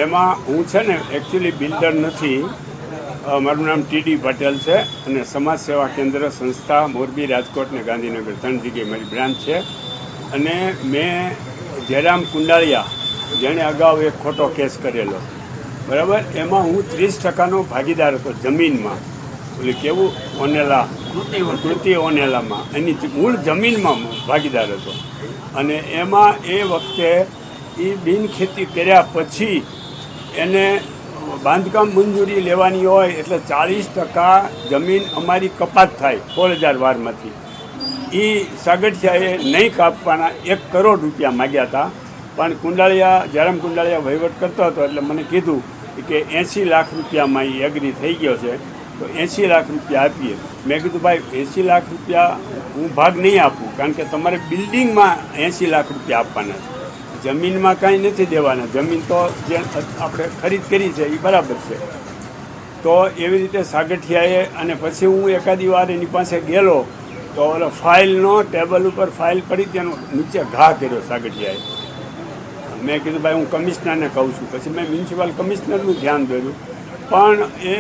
એમાં હું છે ને એકચ્યુઅલી બિલ્ડર નથી. મારું નામ ટીડી પટેલ છે અને સમાજ સેવા કેન્દ્ર સંસ્થા મોરબી, રાજકોટ ને ગાંધીનગર 3 જગ્યાએ મારી બ્રાન્ચ છે. અને મેં જયરામ કુંડાળિયા, જેણે અગાઉ એક ખોટો કેસ કરેલો, બરાબર, એમાં હું 30% ભાગીદાર હતો જમીનમાં. એટલે કેવું, ઓનેલા કૃતિ ઓનેલામાં એની મૂળ જમીનમાં ભાગીદાર હતો. અને એમાં એ વખતે એ બિનખેતી કર્યા પછી એને બાંધકામ મંજૂરી લેવાની હોય એટલે 40% જમીન અમારી કપાત થાય 16,000 વારમાંથી. એ સાગઠિયાએ નહીં કાપવાના 1 કરોડ રૂપિયા માગ્યા હતા. પણ જયરામ કુંડાળિયા વહીવટ કરતો હતો એટલે મને કીધું કે 80 લાખ રૂપિયામાં એ એગ્રી થઈ ગયો છે, તો 80 લાખ રૂપિયા આપીએ. મેં કીધું ભાઈ 80 લાખ રૂપિયા હું ભાગ નહીં આપું, કારણ કે તમારે બિલ્ડિંગમાં 80 લાખ રૂપિયા આપવાના છે, જમીનમાં કાંઈ નથી દેવાના. જમીન તો જે આપણે ખરીદ કરી છે એ બરાબર છે. તો એવી રીતે સાગઠિયાએ, અને પછી હું એકાદી વાર એની પાસે ગયેલો તો ઓલો ફાઇલનો ટેબલ ઉપર ફાઇલ પડી તેનો નીચે ઘા કર્યો સાગઠિયાએ. મેં કીધું ભાઈ હું કમિશનરને કહું છું. પછી મેં મ્યુનિસિપલ કમિશનરનું ધ્યાન દોર્યું. પણ એ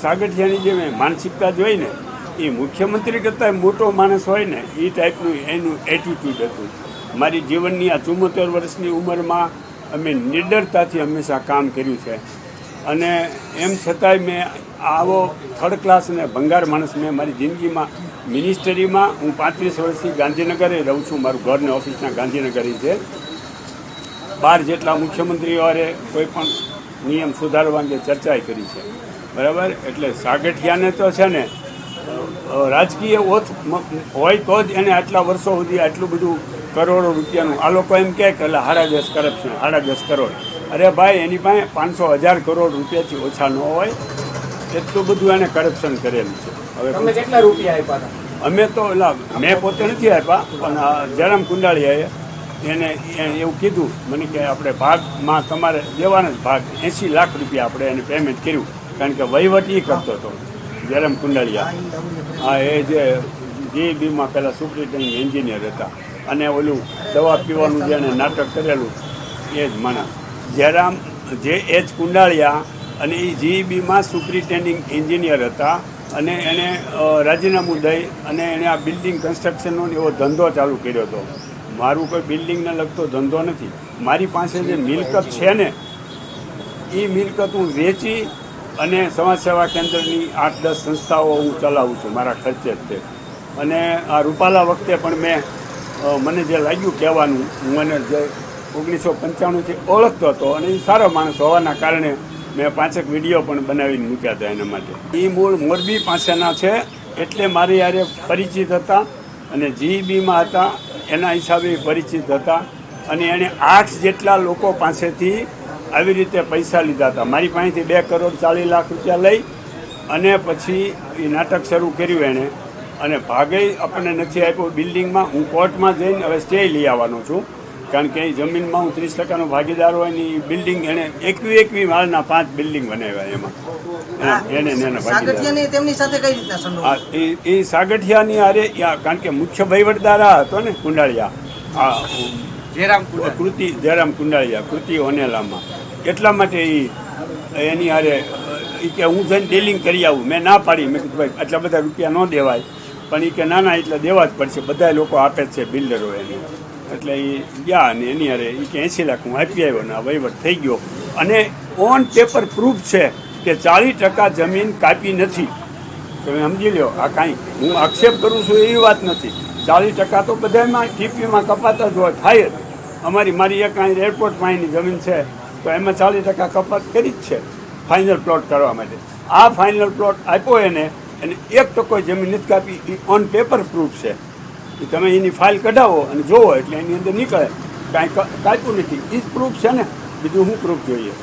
સાગઠિયાની જે મેં માનસિકતા જોઈ ને, એ મુખ્યમંત્રી કરતાં મોટો માણસ હોય ને એ ટાઈપનું એનું એટીટ્યૂડ હતું. મારી જીવનની આ 74 વર્ષની ઉંમરમાં અમે નિડરતાથી હંમેશા કામ કર્યું છે. અને એમ છતાંય મેં આવો થર્ડ ક્લાસ અને ભંગાર માણસ મેં મારી જિંદગીમાં મિનિસ્ટરીમાં, હું 35 વર્ષથી ગાંધીનગરે રહું છું, મારું ઘર ને ઓફિસના ગાંધીનગર છે. 12 જેટલા મુખ્યમંત્રીઓએ કોઈ પણ નિયમ સુધારવા અંગે ચર્ચા કરી છે, બરાબર. એટલે સાગઠિયાને તો છે ને રાજકીય ઓથ હોય તો જ એને આટલા વર્ષો સુધી આટલું બધું કરોડો રૂપિયાનું, આ લોકો એમ કહે કે 10.5 કરપ્શન, 10.5 કરોડ. અરે ભાઈ, એની પાસે 500,000 કરોડ રૂપિયાથી ઓછા ન હોય એટલું બધું એને કરપ્શન કરેલું છે. હવે કેટલા રૂપિયા આપ્યા હતા? અમે તો મેં પોતે નથી આપ્યા, પણ જયરામ કુંડાળિયાએ એને એવું કીધું મને કે આપણે ભાગમાં તમારે દેવાના જ ભાગ 80 લાખ રૂપિયા આપણે એને પેમેન્ટ કર્યું, કારણ કે વહીવટ એ કરતો હતો જયરામ કુંડાળિયા. હા, એ જે જીઈબીમાં પહેલાં સુપ્રિન્ટેન્ડિંગ એન્જિનિયર હતા. અને ઓલું દવા પીવાનું જેને નાટક કરેલું એ જ માણસ જયરામ J.H. કુંડાળિયા. અને એ જીઈબીમાં સુપ્રિન્ટેન્ડિંગ એન્જિનિયર હતા. અને એને રાજીનામું દઈ અને એણે આ બિલ્ડિંગ કન્સ્ટ્રક્શનનો એવો ધંધો ચાલુ કર્યો હતો. મારું કોઈ બિલ્ડિંગને લગતો ધંધો નથી. મારી પાસે જે મિલકત છે ને એ મિલકત હું વેચી અને સમાજ સેવા કેન્દ્રની 8-10 સંસ્થાઓ હું ચલાવું છું મારા ખર્ચે જ તે. અને આ રૂપાલા વખતે પણ મને જે લાગ્યું કહેવાનું, હું એને જે 1995થી ઓળખતો હતો અને એ સારો માણસ હોવાના કારણે મેં 5 વિડીયો પણ બનાવીને મૂક્યા હતા એના માટે. એ મૂળ મોરબી પાસેના છે એટલે મારી યારે પરિચિત હતા અને જીઈબીમાં હતા એના હિસાબે પરિચિત હતા. અને એણે 8 જેટલા લોકો પાસેથી આવી રીતે પૈસા લીધા હતા. મારી પાસેથી 2.40 લાખ રૂપિયા લઈ અને પછી એ નાટક શરૂ કર્યું એણે. અને ભાગે આપણને નથી આપ્યો બિલ્ડિંગમાં. હું કોર્ટમાં જઈને હવે સ્ટે લઈ આવવાનો છું, કારણ કે એ જમીનમાં હું 30%નો ભાગીદાર હોય ને. એ બિલ્ડિંગ એણે 21 માળના 5 બિલ્ડિંગ બનાવ્યા એમાં એ સાગઠિયાની હારે. કારણ કે મુખ્ય વહીવટદાર આ હતો ને કુંડાળિયા, જયરામ કુંડાળિયા, કૃતિ ઓનેલામાં. એટલા માટે એની હારે કે હું જઈને ડીલિંગ કરી આવું. મેં ના પાડી. મેં કીધું ભાઈ આટલા બધા રૂપિયા ન દેવાય. પણ એ કે ના એટલે દેવા જ પડશે, બધા લોકો આપે જ છે બિલ્ડરો એને. એટલે એ ગયા અને એની હારે એ કે 80 લાખ હું આપી આવ્યો ને આ વહીવટ થઈ ગયો. અને ઓન પેપર પ્રૂફ છે કે 40% જમીન કાપી નથી. તમે સમજી લો, આ કાંઈ હું આક્ષેપ કરું છું એવી વાત નથી. 40% તો બધામાં ટીપીમાં કપાતા જ હોય, થાય જ. મારી એક અહીં એરપોર્ટ પાસેની જમીન છે તો એમાં 40% કપાત કરી જ છે ફાઇનલ પ્લોટ કરવા માટે. આ ફાઇનલ પ્લોટ આપ્યો એને 1% જમીન નથી કાપી. એ ઓન પેપર પ્રૂફ છે. તમે એની ફાઇલ કઢાવો અને જોવો એટલે એની અંદર નીકળે કાંઈ કાપ્યું નથી. એ જ પ્રૂફ છે ને, બીજું શું પ્રૂફ જોઈએ?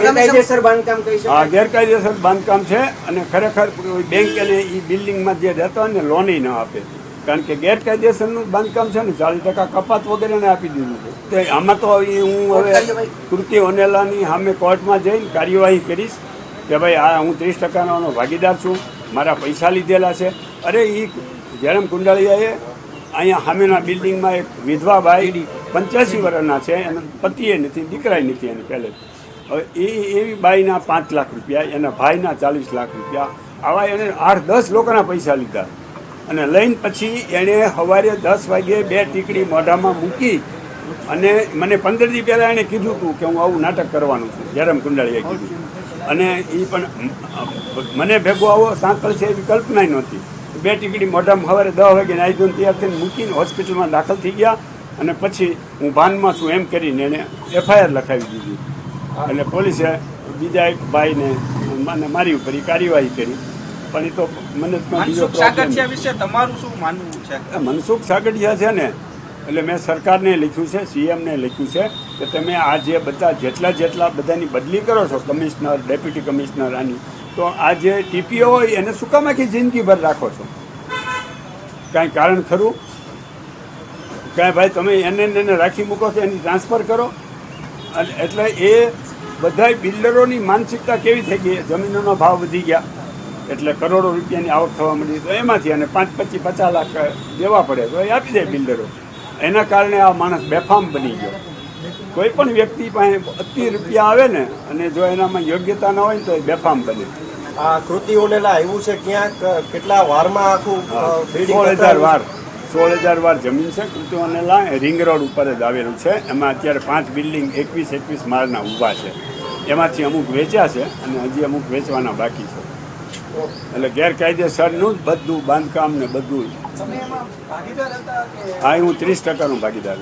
ગેરકાયદેસર બાંધકામ કહી શકાય. હા, ગેરકાયદેસર બાંધકામ છે. અને ખરેખર બેંક એને એ બિલ્ડિંગમાં જે રહેતા હોય ને લોન ન આપે, કારણ કે ગેરકાયદેસરનું બાંધકામ છે ને. 40% કપાત વગેરેને આપી દીધું છે. આમાં તો હું હવે કૃતિ ઓનેલાની સામે કોર્ટમાં જઈને કાર્યવાહી કરીશ કે ભાઈ આ હું 30%નો ભાગીદાર છું, મારા પૈસા લીધેલા છે. અરે એ જયરામ કુંડાળિયાએ અહીંયા સામેના બિલ્ડિંગમાં એક વિધવા બાઈ 85 વર્ષના છે, એને પતિએ નથી, દીકરાય નથી એને પહેલે. હવે એવી બાઈના 5 લાખ રૂપિયા, એના ભાઈના 40 લાખ રૂપિયા, આવા એને 8-10 લોકોના પૈસા લીધા અને લઈને પછી એણે સવારે 10 વાગ્યે 2 ટીકડી મોઢામાં મૂકી અને મને 15 દી પહેલાં એણે કીધું હતું કે હું આવું નાટક કરવાનું છું, જયરામ કુંડાળીએ કીધું. અને એ પણ મને ભેગો આવો સાંકળ છે એવી કલ્પના નહોતી. 2 ટીકડી મોઢામાં સવારે 10 વાગે નાહી ધોઈને તૈયાર થઈને મૂકીને હોસ્પિટલમાં દાખલ થઈ ગયા અને પછી હું ભાનમાં છું એમ કરીને એણે FIR લખાવી દીધી. એટલે પોલીસે બીજા એક ભાઈને મને મારી ઉપર કાર્યવાહી કરી. પણ એ તો મને બીજો સાગઠિયા વિશે તમારું શું માનવું છે? મનસુખ સાગઠિયા છે ને, એટલે મેં સરકારને લખ્યું છે, CMને લખ્યું છે કે તમે આ જે બધા જેટલા બધાની બદલી કરો છો, કમિશનર, ડેપ્યુટી કમિશનર, આની, તો આ જે TPO હોય એને શું કામ આખી જિંદગીભર રાખો છો? કાંઈ કારણ ખરું? કાંઈ ભાઈ તમે એને રાખી મૂકો છો, એની ટ્રાન્સફર કરો. એટલે એ બધાય બિલ્ડરોની માનસિકતા કેવી થઈ ગઈ, જમીનોના ભાવ વધી ગયા એટલે કરોડો રૂપિયાની આવક થવા માંડી, તો એમાંથી અને 5-50 લાખ દેવા પડે તો એ આપી દે બિલ્ડરો. એના કારણે આ માણસ બેફામ બની ગયો. કોઈ પણ વ્યક્તિ પાસે અતિ રૂપિયા આવે ને અને જો એનામાં યોગ્યતા ન હોય ને તો એ બેફામ બને. આ કૃતિઓને આવ્યું છે ક્યાંક કેટલા વારમાં આખું 16,000 વાર જમીન છે કૃતિઓને રિંગ રોડ ઉપર જ આવેલું છે. એમાં અત્યારે 5 બિલ્ડિંગ 21 માળના ઊભા છે. એમાંથી અમુક વેચ્યા છે અને હજી અમુક વેચવાના બાકી છે. એટલે ગેરકાયદેસરનું જ બધું બાંધકામ ને બધું. હા, હું 30% ભાગીદાર.